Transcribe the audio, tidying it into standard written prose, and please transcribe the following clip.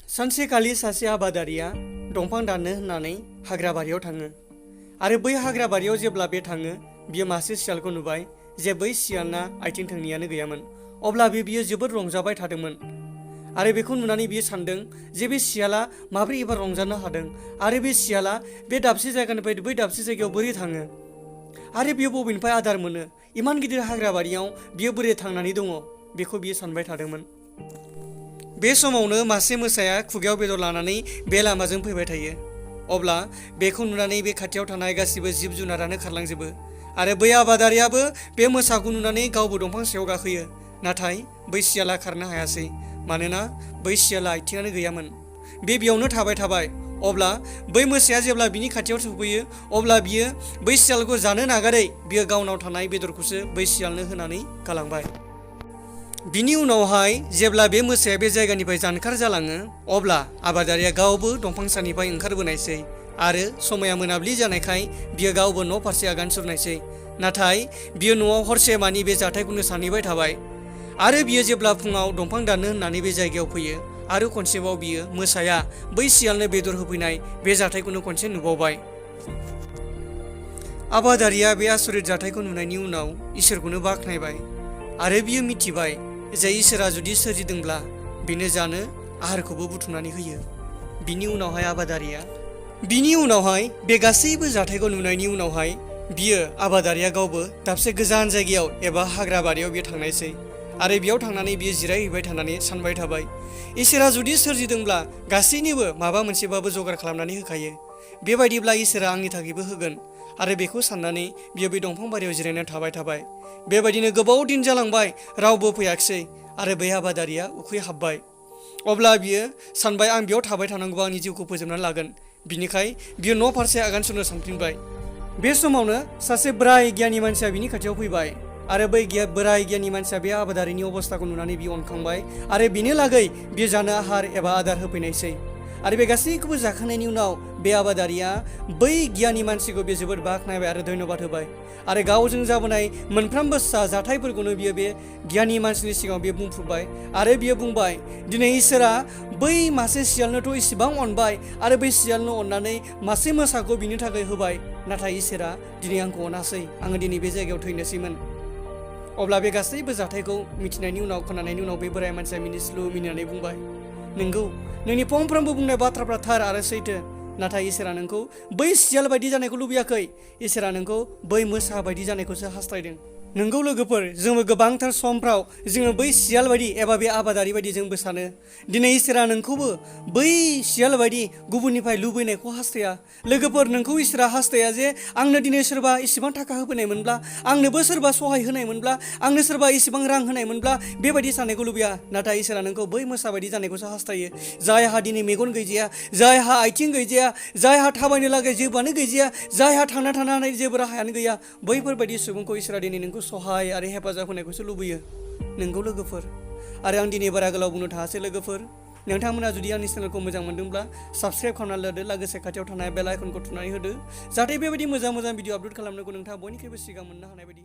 सानसेखालि सासे आबादारिया दंफां दाननो होननानै हाग्राबारियाव थाङो आरो बै हाग्राबारियाव जेब्ला बे थाङो बियो मासे सियालखौ नुबाय जे बै सियालना आथिं थोंनैयानो गैयामोन। अब्ला बियो जोबोद रंजाबाय थादोंमोन आरो बेखौ नुनानै बियो सानदों जे बे सियाला माब्रै एबा रंजानो हादों आरो बे सियाला बे दाबसे जायगानिफ्राय बै दाबसे जायगायाव बोरै थाङो आरो बियो बबेनिफ्राय आदार मोनो, इमान गिदिर हाग्राबारियाव बियो बोरै थांनानै दङ बेखौ बियो सानबाय थादोंमोन। बे समावनो मासे मोसाया खुगायाव बेदर लानानै बे लामाजों फैबाय थायो। अब्ला बेखौ नुनानै बे खाथियाव थानाय गासिबो जिब जुनारानो खारलांजोबो आरो बै आबादारियाबो बे मोसाखौ नुनानै गावबो दंफां सायाव गाखोयो। नाथाय बै सियाला खारनो हायासै, मानोना बै सियाला आथिङानो गैयामोन। बे बेयावनो थाबाय। अब्ला बै मोसाया जेब्ला बिनि खाथियाव सफैयो अब्ला बियो बै सियालखौ जानो नागारै बियो गावनाव थानाय बेदरखौसो बै सियालनो होनानै गालांबाय। बिनि उनावहाय जेब्ला बे मोसाया बे जायगानिफ्राय जानखार जालाङो अब्ला आबादारिया गावबो दंफां सानिफ्राय ओंखारबोनायसै आरो समाया मोनाबिलि जानायखाय बियो गावबो न' फारसे आगान सुरनायसै। नाथाय बियो न'आव हरसे मानि बे जाथायखौनो सानहैबाय थाबाय आरो बियो जेब्ला फुङाव दंफां दाननो होननानै बे जायगायाव फैयो आरो खनसेबाव बियो मोसाया बै सियालनो बेदर होफैनाय बे जाथायखौनो खनसे नुबावबाय। आबादारिया बे आसरित जाथायखौ नुनायनि उनाव इसोरखौनो बाख्नायबाय आरो बियो मिथिबाय जे इसोरा जुदि सोरजिदोंब्ला बेनो जानो आहारखौबो बुथुमनानै होयो। बिनि उनावहाय बे गासैबो जाथायखौ नुनायनि उनावहाय बियो आबादारिया गावबो दाबसे गोजान जायगायाव एबा हाग्राबारियाव बियो थांनायसै आरो बेयाव थांनानै बियो जिरायहैबाय थानानै सानबाय थाबाय, इसोरा जुदि सोरजिदोंब्ला गासैनिबो माबा मोनसेबाबो जगार खालामनानै होखायो। बेबायदिब्ला इसोरा आंनि थाखायबो होगोन आरो बेखौ साननानै बियो बे दंफां बारियाव जिरायनानै थाबाय। बेबायदिनो गोबाव दिन जालांबाय, रावबो फैयाखिसै आरो बै आबादारिया उखैहाबबाय। अब्ला बियो सानबाय आं बेयाव थाबाय थानांगौबा आंनि जिउखौ फोजोबनानै लागोन। बिनिखाय बियो न' फारसे आगान सुरनो सानफिनबाय। बे समावनो सासे बोराय गियानि मानसिया बिनि खाथियाव फैबाय आरो बै बोराय गियानि मानसिया बे आबादारिनि अबस्थाखौ नुनानै बियो अनखांबाय आरो बिनि लागै बियो जानो आहार एबा आदार होफैनायसै। आरो बे गासैखौबो जाखांनायनि उनाव बे आबादारिया बै गियानि मानसिखौ बे जोबोद बाख्नायबाय आरो धन्यबाद होबाय आरो गावजों जाबोनाय मोनफ्रोमबो जाथायफोरखौनो बियो बे गियानि मानसिनि सिगाङाव बियो बुंफुबाय आरो बियो बुंबाय, दिनै इसोरा बै मासे सियालनोथ' इसिबां अनबाय आरो बै सियालनो अननानै मासे मोसाखौ बिनि थाखाय होबाय, नाथाय इसोरा दिनै आंखौ अनासै, आङो दिनै बे जायगायाव थैनोसैमोन। अब्ला बे गासैबो जाथायखौ मिथिनायनि उनाव खोनानायनि उनाव बे बोराय मानसिया मिनिस्लु मिनिनानै बुंबाय, नोंगौ, नोंनि फंफ्रोमबो बुंनाय बाथ्राफ्रा थार आरो सैथो, नाथाय इसोरा नोंखौ बै सियाल बायदि जानायखौ लुबैयाखै, इसोरा नोंखौ बै मोसा बायदि जानायखौसो हास्थायदों। नोंगौ लोगोफोर, जोङो गोबांथार समफ्राव जोङो बै सियाल बायदि एबा बे आबादारि बायदि जोंबो सानो। दिनै इसोरा नोंखौबो बै सियाल बायदि गुबुननिफ्राय लुबैनायखौ हास्थाया। लोगोफोर, नोंखौ इसोरा हास्थाया जे आंनो दिनै सोरबा इसिबां थाखा होफैनायमोनब्ला, आंनोबो सोरबा सहाय होनायमोनब्ला, आंनो सोरबा इसिबां रां होनायमोनब्ला, बेबायदि साननायखौ लुबैया। नाथाय इसोरा नोंखौ बै मोसा बायदि जानायखौसो हास्थायो, जायहा दिनै मेगन गैजाया, जायहा आथिं गैजाया, जायहा थाबायनो लागै जेबोआनो गैजाया, जायहा थांना थानो हानाय जेबो राहायानो गैया, बैफोरबायदि सुबुंखौ इसोरा दिनै नोंखौ सहाय आरो हेफाजाब होनायखौसो लुबैयो। नोंगौ लोगोफोर, आरो आं दिनै बारा गोलाव बुंनो थाङासै लोगोफोर, नोंथांमोना जुदि आंनि चेनेलखौ मोजां मोनदोंब्ला साबस्क्राइब खालामनानै लादो, लोगोसे खाथियाव थानाय बेल आइकनखौ थुनानै होदो, जाहाथे बेबायदि मोजां भिडिअ आपल'ड खालामनायखौ नोंथाङा बयनिख्रुइबो सिगां मोननो हानाय बायदि।